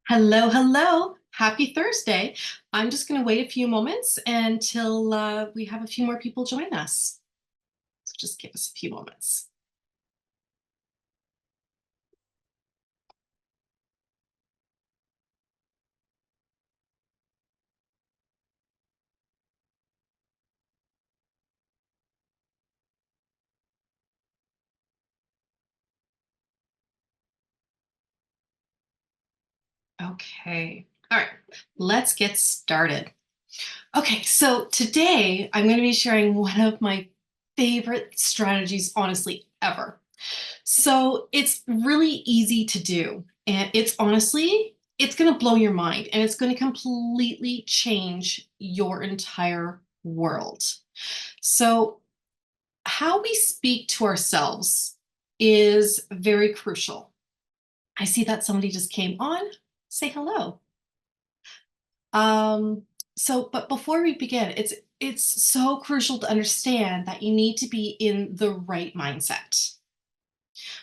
Hello, hello. Happy Thursday. I'm just going to wait a few moments until we have a few more people join us. So just give us a few moments. Okay. All right. Let's get started. Okay. So today I'm going to be sharing one of my favorite strategies, honestly, ever. So it's really easy to do. And it's going to blow your mind and it's going to completely change your entire world. So, how we speak to ourselves is very crucial. I see that somebody just came on. Say hello. Um, but before we begin, it's so crucial to understand that you need to be in the right mindset.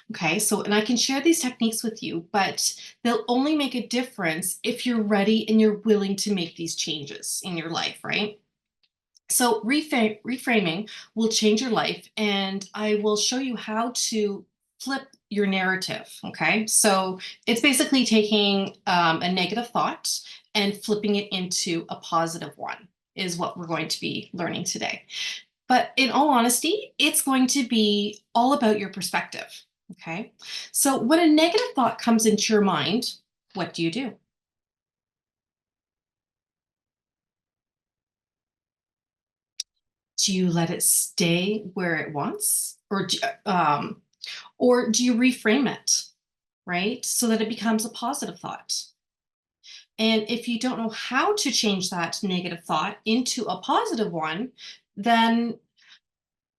Okay, so and I can share these techniques with you, but they'll only make a difference if you're ready and you're willing to make these changes in your life, right? So reframing will change your life, and I will show you how to flip your narrative. Okay, so it's basically taking a negative thought and flipping it into a positive one is what we're going to be learning today. But in all honesty, it's going to be all about your perspective. Okay, so when a negative thought comes into your mind, what do you do? Do you let it stay where it wants, or do you reframe it, right? So that it becomes a positive thought. And if you don't know how to change that negative thought into a positive one, then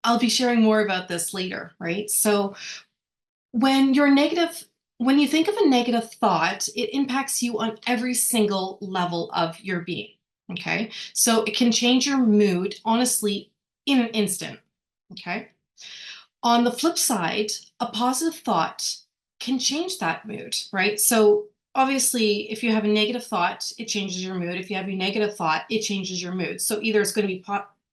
I'll be sharing more about this later, right? So when you're negative, when you think of a negative thought, it impacts you on every single level of your being. Okay. So it can change your mood, honestly, in an instant. Okay. On the flip side, a positive thought can change that mood, right? So obviously, if you have a negative thought, it changes your mood. If you have a negative thought, it changes your mood. So either it's going to be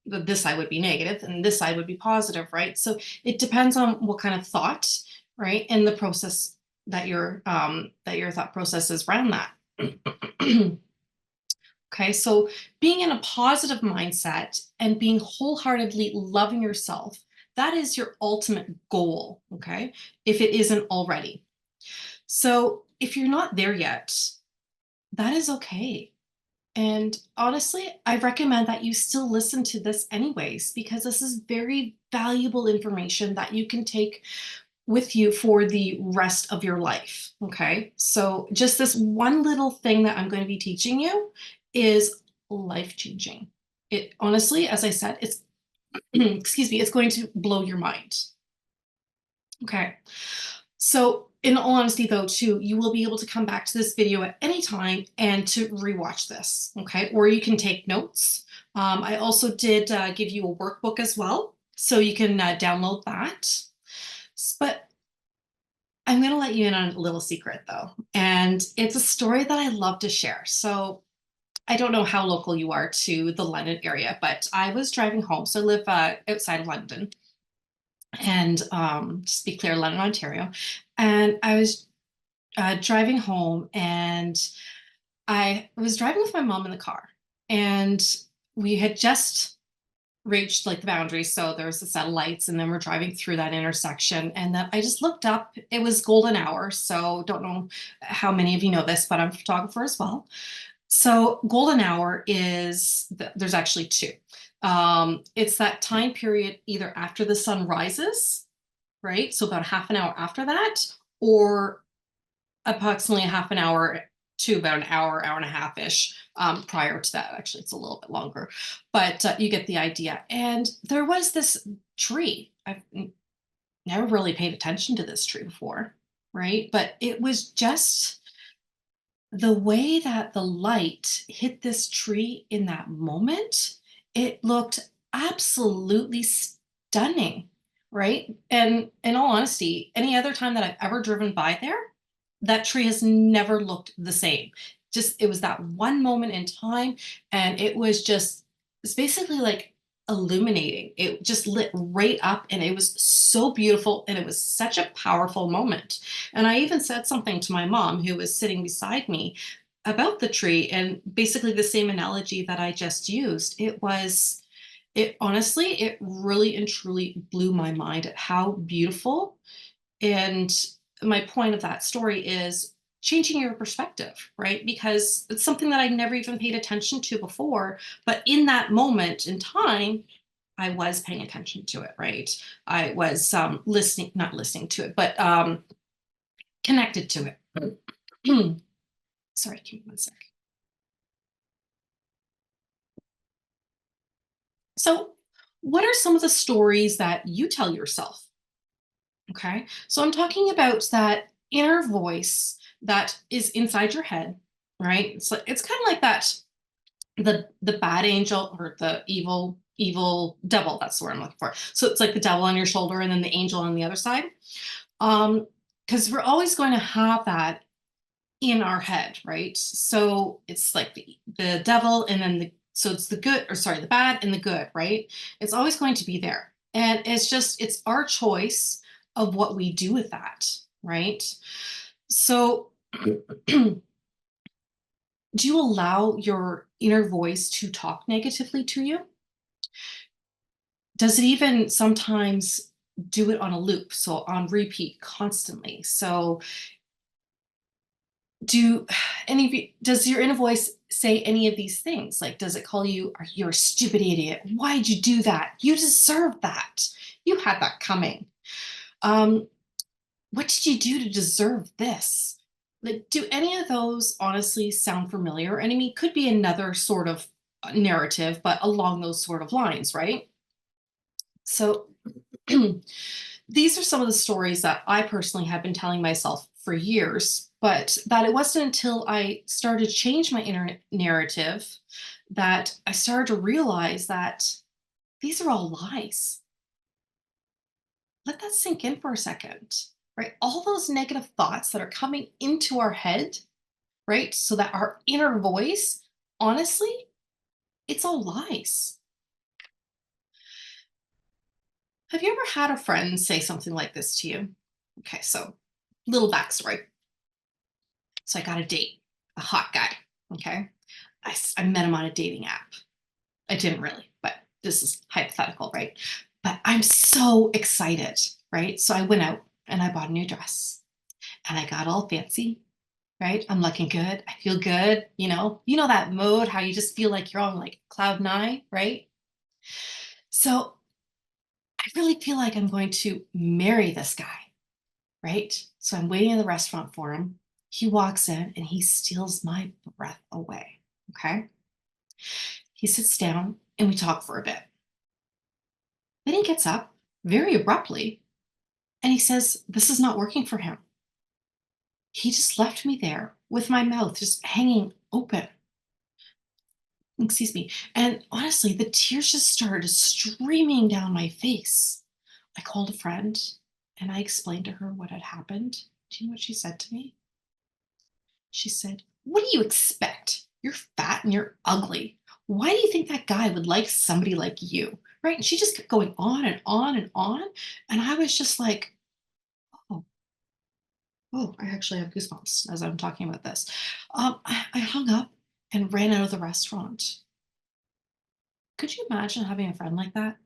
this side would be negative and this side would be positive, right? So it depends on what kind of thought, right, and the process that your thought process is around that. Okay, so being in a positive mindset and being wholeheartedly loving yourself, that is your ultimate goal, okay, if it isn't already. So if you're not there yet, that is okay. And honestly, I recommend that you still listen to this anyways, because this is very valuable information that you can take with you for the rest of your life. Okay. So, just this one little thing that I'm going to be teaching you is life changing. It honestly, as I said, it's, excuse me, it's going to blow your mind. Okay. So, in all honesty, though, too, you will be able to come back to this video at any time and to rewatch this. Okay. Or you can take notes. I also did give you a workbook as well. So you can download that. But I'm going to let you in on a little secret, though. And it's a story that I love to share. So I don't know how local you are to the London area, but I was driving home. So I live outside of London and just to be clear, London, Ontario. And I was driving home and I was driving with my mom in the car. And we had just reached like the boundary. So there was the satellites, and then we're driving through that intersection. And then I just looked up. It was golden hour. So don't know how many of you know this, but I'm a photographer as well. So golden hour there's actually two. It's that time period either after the sun rises, right? So about half an hour after that, or approximately half an hour to about an hour, hour and a half ish prior to that. Actually, it's a little bit longer, but you get the idea. And there was this tree. I've never really paid attention to this tree before, right? But it was just the way that the light hit this tree in that moment. It looked absolutely stunning, right? And in all honesty, any other time that I've ever driven by there, that tree has never looked the same. Just it was that one moment in time, and it's basically like illuminating. It just lit right up, and it was so beautiful, and it was such a powerful moment. And I even said something to my mom, who was sitting beside me, about the tree, and basically the same analogy that I just used. It honestly, it really and truly blew my mind at how beautiful. And my point of that story is changing your perspective, right? Because it's something that I never even paid attention to before. But in that moment in time, I was paying attention to it, right? I was listening, not listening to it, but connected to it. Sorry, give me one sec. So, what are some of the stories that you tell yourself? Okay. So I'm talking about that inner voice that is inside your head, right? It's kind of like that the bad angel or the evil devil, that's the word I'm looking for. So it's like the devil on your shoulder and then the angel on the other side. Um because we're always going to have that in our head, right? So it's like the devil and then so it's the good, or sorry, the bad and the good, right? It's always going to be there. And it's our choice of what we do with that, right? So do you allow your inner voice to talk negatively to you? Does it even sometimes do it on a loop, so on repeat constantly? So do any of you does your inner voice say any of these things? Like, does it call you, "Are you're a stupid idiot? Why'd you do that? You deserve that. You had that coming. Um, what did you do to deserve this?" Like, do any of those honestly sound familiar? And I mean, could be another sort of narrative, but along those sort of lines, right? So these are some of the stories that I personally have been telling myself for years, but that it wasn't until I started to change my inner narrative that I started to realize that these are all lies. Let that sink in for a second, right? All those negative thoughts that are coming into our head, right? So that our inner voice, honestly, it's all lies. Have you ever had a friend say something like this to you? Okay, so little backstory. So I got a date, a hot guy. Okay. I met him on a dating app. I didn't really, but this is hypothetical, right? But I'm so excited, right? So I went out and I bought a new dress and I got all fancy, right? I'm looking good. I feel good. That mode, how you just feel like you're on like cloud nine, right? So I really feel like I'm going to marry this guy, right? So I'm waiting in the restaurant for him. He walks in and he steals my breath away. Okay. He sits down and we talk for a bit. Then he gets up very abruptly and he says, "This is not working for him." He just left me there with my mouth just hanging open. Excuse me. And honestly, the tears just started streaming down my face. I called a friend and I explained to her what had happened. Do you know what she said to me? She said, "What do you expect? You're fat and you're ugly. Why do you think that guy would like somebody like you?" Right? And she just kept going on and on and on. And I was just like, oh, oh, I actually have goosebumps as I'm talking about this. I hung up and ran out of the restaurant. Could you imagine having a friend like that?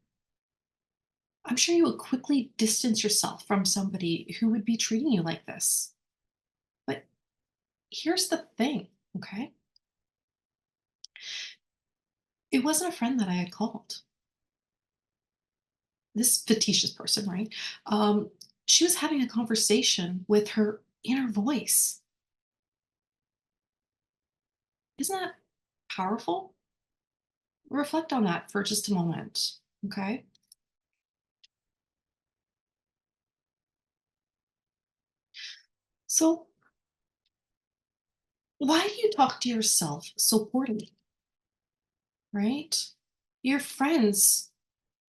I'm sure you would quickly distance yourself from somebody who would be treating you like this. But here's the thing, okay? It wasn't a friend that I had called. This fictitious person, right? Um, she was having a conversation with her inner voice. Isn't that powerful? Reflect on that for just a moment. Okay. So, why do you talk to yourself so poorly, right? Your friends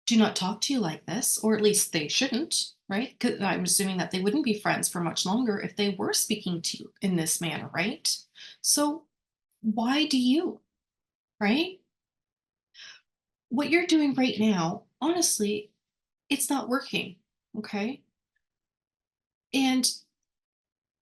do not talk to you like this, or at least they shouldn't, right? 'Cause I'm assuming that they wouldn't be friends for much longer if they were speaking to you in this manner, right? So why do you, right? What you're doing right now, honestly, it's not working, okay? And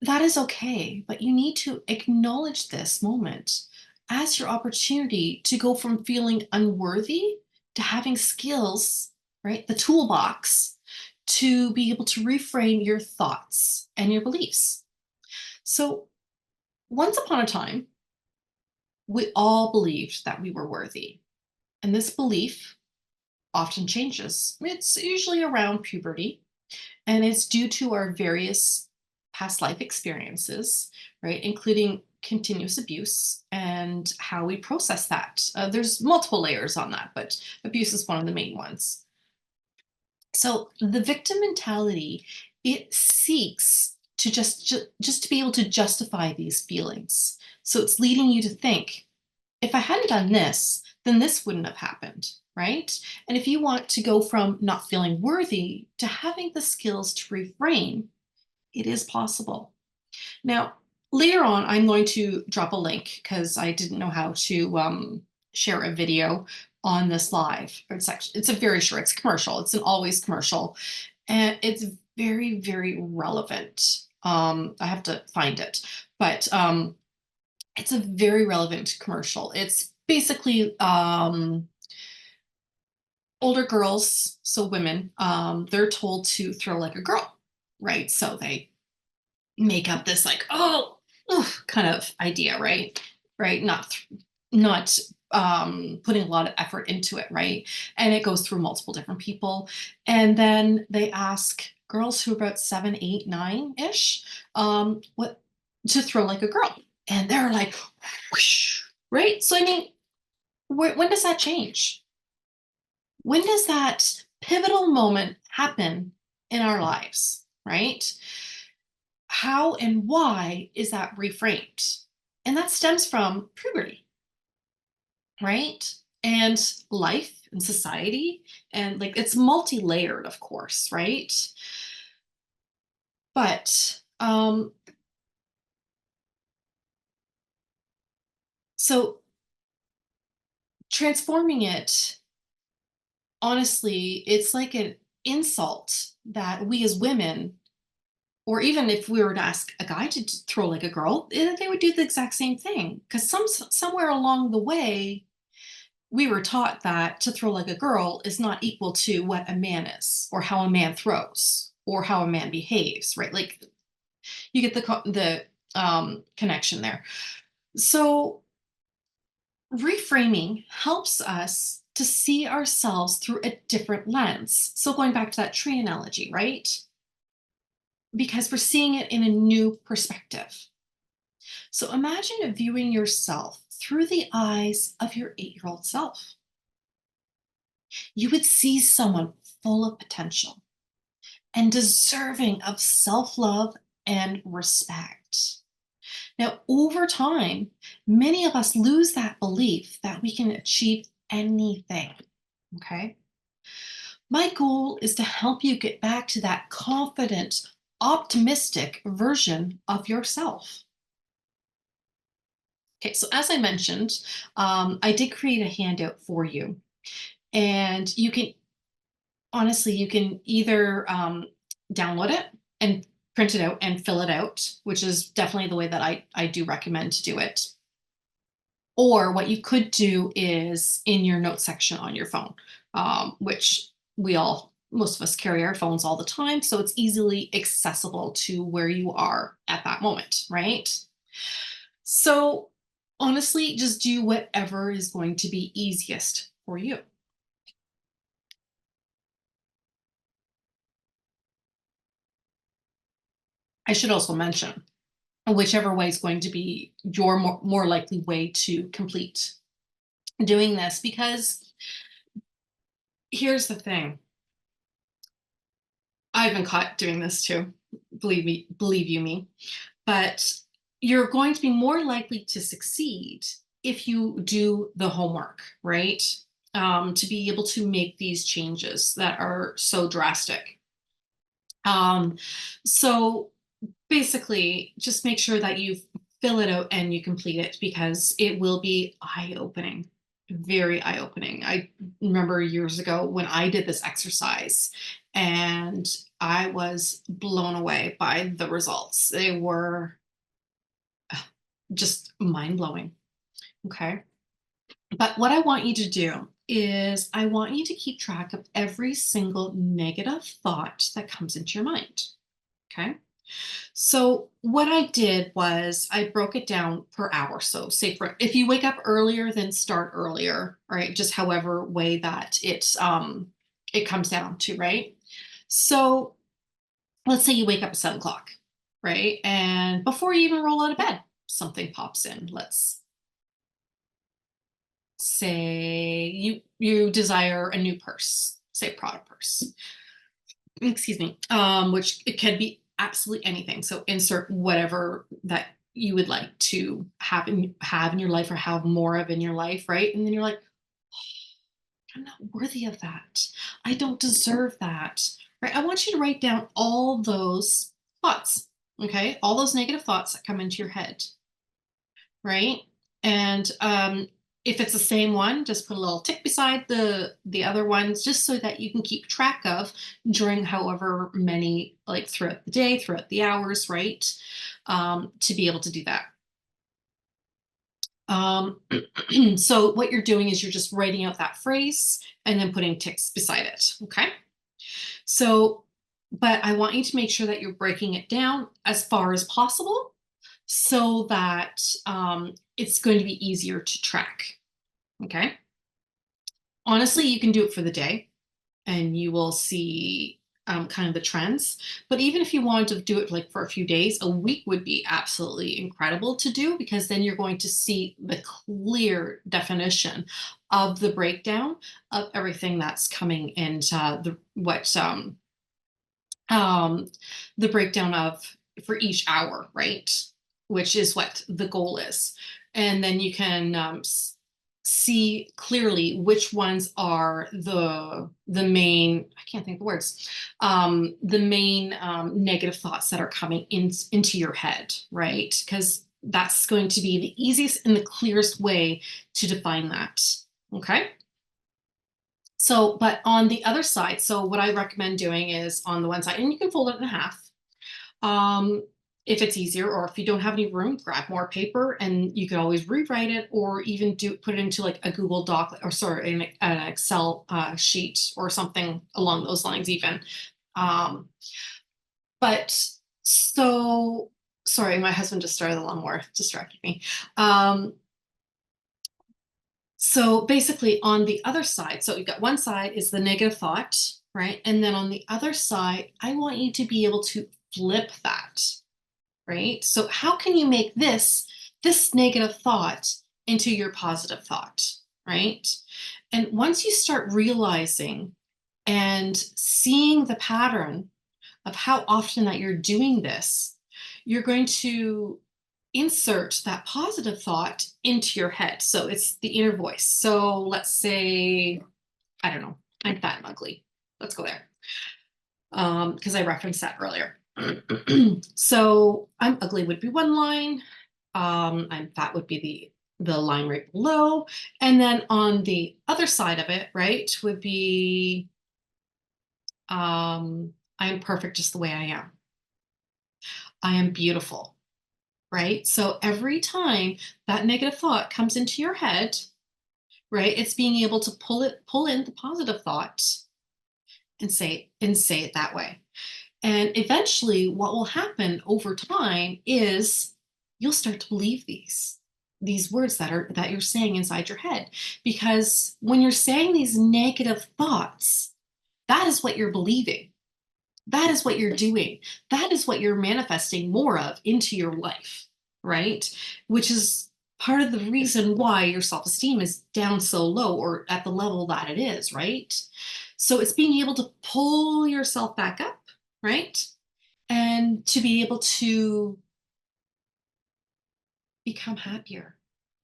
that is okay, but you need to acknowledge this moment as your opportunity to go from feeling unworthy to having skills, right? The toolbox to be able to reframe your thoughts and your beliefs. So, once upon a time, we all believed that we were worthy. And this belief often changes. It's usually around puberty, and it's due to our various past life experiences, right? Including continuous abuse and how we process that. There's multiple layers on that, but abuse is one of the main ones. So the victim mentality, it seeks to just to be able to justify these feelings. So it's leading you to think, if I hadn't done this, then this wouldn't have happened, right? And if you want to go from not feeling worthy to having the skills to reframe, it is possible. Now, later on, I'm going to drop a link because I didn't know how to share a video on this live. It's a very short, it's commercial. It's an always commercial, and it's very, very relevant. I have to find it, but it's a very relevant commercial. It's basically older girls, so women, they're told to throw like a girl, right? So they make up this like, oh, ugh, kind of idea, right? Right? Not putting a lot of effort into it, right? And it goes through multiple different people, and then they ask girls who are about 7, 8, 9 ish, what to throw like a girl, and they're like, whoosh, right? So I mean, when does that change? When does that pivotal moment happen in our lives, right? How and why is that reframed? And that stems from puberty, right? And life and society. And like it's multi layered, of course, right? But so transforming it, honestly, it's like an insult that we as women, or even if we were to ask a guy to throw like a girl, they would do the exact same thing. Because somewhere along the way, we were taught that to throw like a girl is not equal to what a man is, or how a man throws, or how a man behaves, right? Like you get the connection there. So reframing helps us to see ourselves through a different lens. So going back to that tree analogy, right? Because we're seeing it in a new perspective. So imagine viewing yourself through the eyes of your 8-year-old self. You would see someone full of potential and deserving of self love and respect. Now, over time, many of us lose that belief that we can achieve anything. Okay. My goal is to help you get back to that confident, optimistic version of yourself. Okay, so as I mentioned, I did create a handout for you, and you can honestly, you can either download it and print it out and fill it out, which is definitely the way that I do recommend to do it. Or what you could do is in your notes section on your phone, which most of us carry our phones all the time. So it's easily accessible to where you are at that moment, right? So honestly, just do whatever is going to be easiest for you. I should also mention, whichever way is going to be your more likely way to complete doing this, because here's the thing. I've been caught doing this too. Believe you me. But you're going to be more likely to succeed if you do the homework, right? to be able to make these changes that are so drastic. Um, so basically, just make sure that you fill it out and you complete it because it will be eye-opening, very eye-opening. I remember years ago when I did this exercise and I was blown away by the results. They were just mind-blowing. Okay. But what I want you to do is I want you to keep track of every single negative thought that comes into your mind. Okay. So what I did was I broke it down per hour. So say for if you wake up earlier, then start earlier, right? Just however way that it comes down to, right? So let's say you wake up at 7 o'clock, right? And before you even roll out of bed, something pops in. Let's say you desire a new purse, say Prada purse. Excuse me, which it can be absolutely anything. So insert whatever that you would like to have in your life or have more of in your life, right? And then you're like, I'm not worthy of that. I don't deserve that, right? I want you to write down all those thoughts, okay? All those negative thoughts that come into your head, right? And if it's the same one, just put a little tick beside the other ones, just so that you can keep track of during however many, like throughout the day, throughout the hours, right? To be able to do that. Um, so what you're doing is you're just writing out that phrase and then putting ticks beside it. Okay. So, but I want you to make sure that you're breaking it down as far as possible so that it's going to be easier to track. Okay. Honestly, you can do it for the day and you will see kind of the trends. But even if you wanted to do it like for a few days, a week would be absolutely incredible to do because then you're going to see the clear definition of the breakdown of everything that's coming into um, the breakdown of for each hour, right? Which is what the goal is. And then you can see clearly which ones are the main, I can't think of the words, the main negative thoughts that are coming into your head, right? Because that's going to be the easiest and the clearest way to define that. Okay. So, but on the other side, so what I recommend doing is on the one side, and you can fold it in half. Um, if it's easier, or if you don't have any room, grab more paper and you can always rewrite it or even put it into like a Google Doc or sorry, an Excel sheet or something along those lines even. Um, but so, sorry, my husband just started the lawnmower, distracted me. Um, So basically on the other side, so you've got one side is the negative thought, right? And then on the other side, I want you to be able to flip that, right? So how can you make this negative thought into your positive thought, right? And once you start realizing and seeing the pattern of how often that you're doing this, you're going to insert that positive thought into your head. So it's the inner voice. So let's say, I don't know, I'm fat and ugly. Let's go there. Because I referenced that earlier. So I'm ugly would be one line. I'm fat would be the line right below. And then on the other side of it, right, would be I'm perfect just the way I am. I am beautiful, right? So every time that negative thought comes into your head, right, it's being able to pull in the positive thought and say it that way. And eventually what will happen over time is you'll start to believe these words that you're saying inside your head because when you're saying these negative thoughts, that is what you're believing. That is what you're doing. That is what you're manifesting more of into your life, right? Which is part of the reason why your self-esteem is down so low or at the level that it is, right? So it's being able to pull yourself back up, right? And to be able to become happier,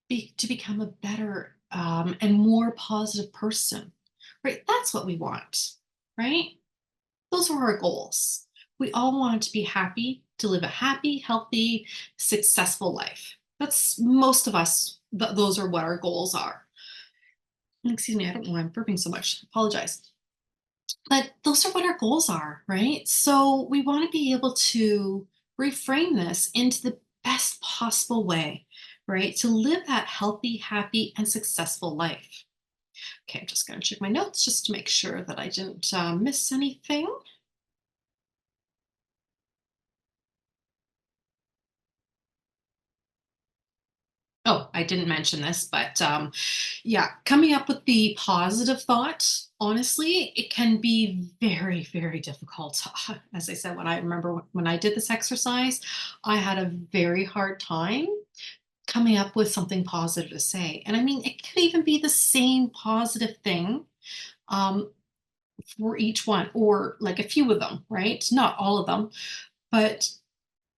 to become a better and more positive person, right? That's what we want, right? Those are our goals. We all want to be happy, to live a happy, healthy, successful life. That's most of us, those are what our goals are. Excuse me, I don't know why I'm burping so much. Apologize. But those are what our goals are, right? So we want to be able to reframe this into the best possible way, right? To live that healthy, happy, and successful life. Okay, I'm just going to check my notes just to make sure that I didn't miss anything. Oh, I didn't mention this, but yeah, coming up with the positive thought, honestly, it can be very, very difficult. As I said, when I remember when I did this exercise, I had a very hard time coming up with something positive to say. And I mean, it could even be the same positive thing um, for each one, or like a few of them, right? Not all of them, but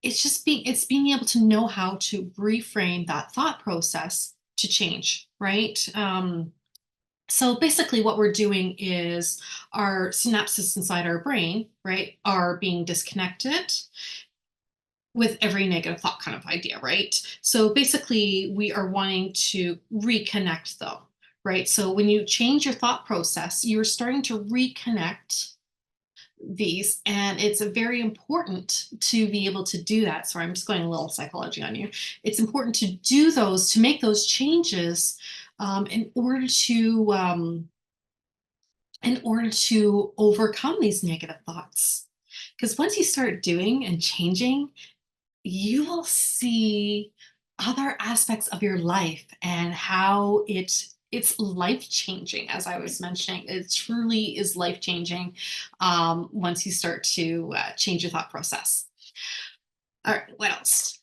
it's being able to know how to reframe that thought process to change, right? So basically what we're doing is our synapses inside our brain, right, are being disconnected with every negative thought kind of idea, right? So basically we are wanting to reconnect them, right? So when you change your thought process, you're starting to reconnect these, and it's very important to be able to do that. Sorry, I'm just going a little psychology on you. It's important to do those, to make those changes, in order to overcome these negative thoughts. Because once you start doing and changing, you will see other aspects of your life and how it's life changing. As I was mentioning, it truly is life changing once you start to change your thought process. All right, what else?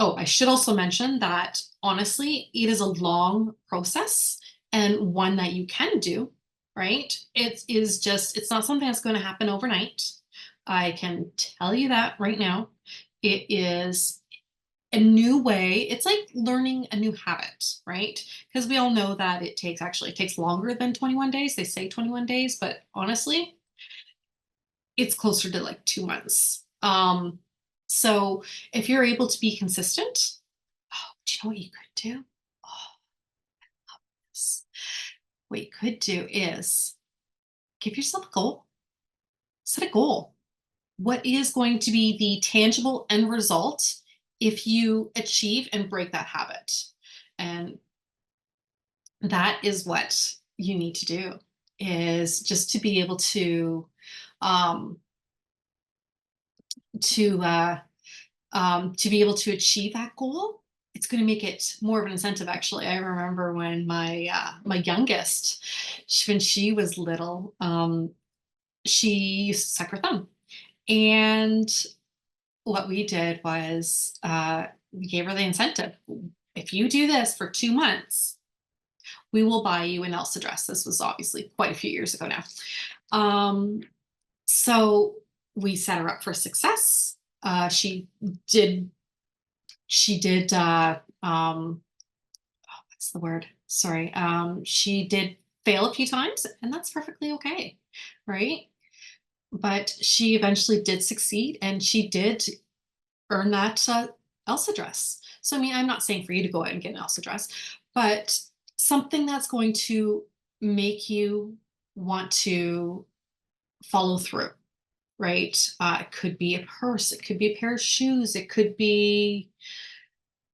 Oh, I should also mention that honestly, it is a long process and one that you can do, right? It is just, it's not something that's going to happen overnight. I can tell you that right now. It is a new way. It's like learning a new habit, right? Because we all know that it takes longer than 21 days. They say 21 days, but honestly, it's closer to like 2 months. So if you're able to be consistent, oh, do you know what you could do? Oh, yes. What you could do is give yourself a goal. Set a goal. What is going to be the tangible end result if you achieve and break that habit? And that is what you need to do, is just to be able um, to to be able to achieve that goal. It's going to make it more of an incentive. Actually, I remember when my youngest, when she was little, she used to suck her thumb, and what we did was we gave her the incentive. If you do this for 2 months, we will buy you an Elsa dress. This was obviously quite a few years ago now. Um, so we set her up for success. Did she did what's the word? Sorry. She did fail a few times, and that's perfectly okay, right? But she eventually did succeed, and she did earn that Elsa dress. So I mean, I'm not saying for you to go out and get an Elsa dress, but something that's going to make you want to follow through, right? It could be a purse, it could be a pair of shoes, it could be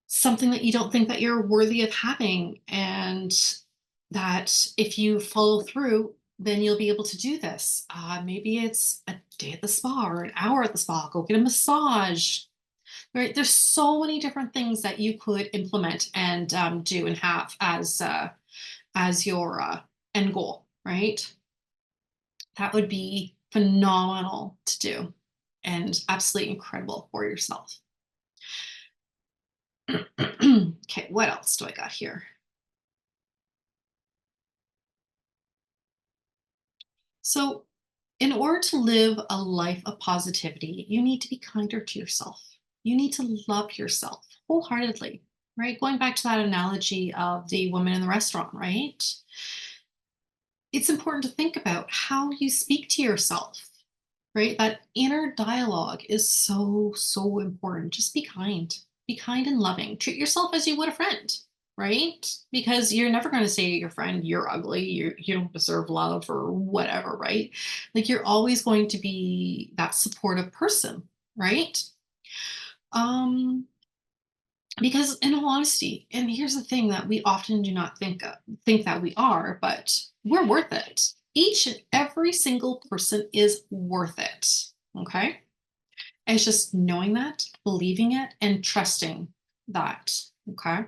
something that you don't think that you're worthy of having, and that if you follow through, then you'll be able to do this. Maybe it's a day at the spa or an hour at the spa, go get a massage, right? There's so many different things that you could implement and do and have as your end goal, right? That would be phenomenal to do and absolutely incredible for yourself. Okay, what else do I got here? So, in order to live a life of positivity, you need to be kinder to yourself. You need to love yourself wholeheartedly. right? Going back to that analogy of the woman in the restaurant, right? It's important to think about how you speak to yourself, right? That inner dialogue is so, so important. Just be kind. Be kind and loving. Treat yourself as you would a friend, right? Because you're never going to say to your friend, you're ugly, you don't deserve love or whatever, right? Like you're always going to be that supportive person, right? Um, because in all honesty, and here's the thing that we often do not think that we are, but we're worth it. Each and every single person is worth it. Okay. And it's just knowing that, believing it, and trusting that. Okay.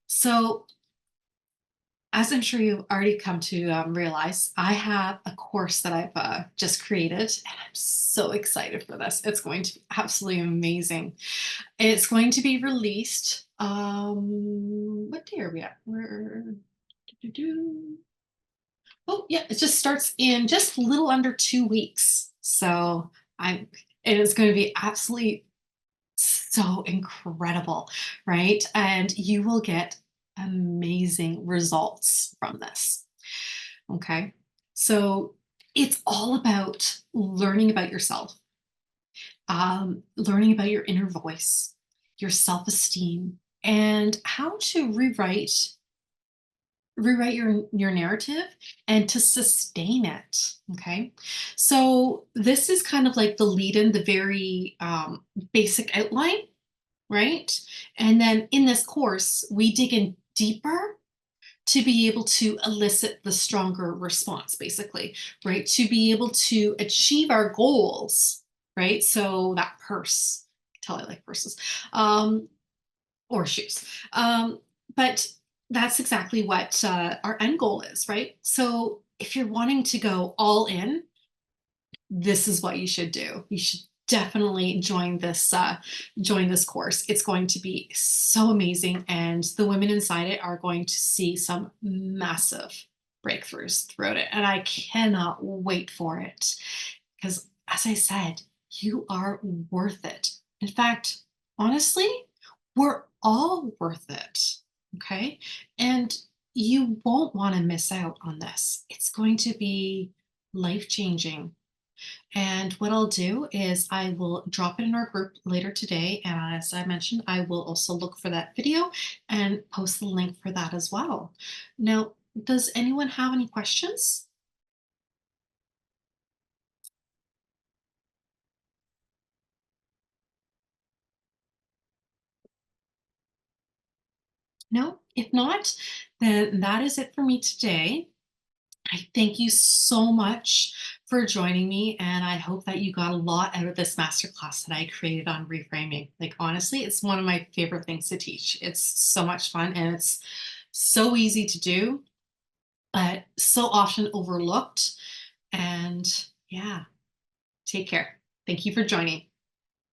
So, as I'm sure you've already come to realize, I have a course that I've just created, and I'm so excited for this. It's going to be absolutely amazing. It's going to be released. What day are we at? Oh, yeah, it just starts in just a little under 2 weeks. So I'm, and it's going to be absolutely so incredible, right? And you will get amazing results from this. Okay. So it's all about learning about yourself, learning about your inner voice, your self esteem, and how to rewrite your narrative and to sustain it. Okay, so this is kind of like the lead in, the very basic outline, right? And then in this course we dig in deeper to be able to elicit the stronger response, basically, right? To be able to achieve our goals, right? So that purse, tell I like purses, um, or shoes. But that's exactly what our end goal is, right? So if you're wanting to go all in, this is what you should do. You should definitely join this course. It's going to be so amazing, and the women inside it are going to see some massive breakthroughs throughout it. And I cannot wait for it because, as I said, you are worth it. In fact, honestly, we're all worth it. Okay. And you won't want to miss out on this. It's going to be life changing. And what I'll do is I will drop it in our group later today. And as I mentioned, I will also look for that video and post the link for that as well. Now, does anyone have any questions? No? If not, then that is it for me today. I thank you so much for joining me, and I hope that you got a lot out of this masterclass that I created on reframing. Like, honestly, it's one of my favorite things to teach. It's so much fun and it's so easy to do, but so often overlooked. And yeah, take care. Thank you for joining.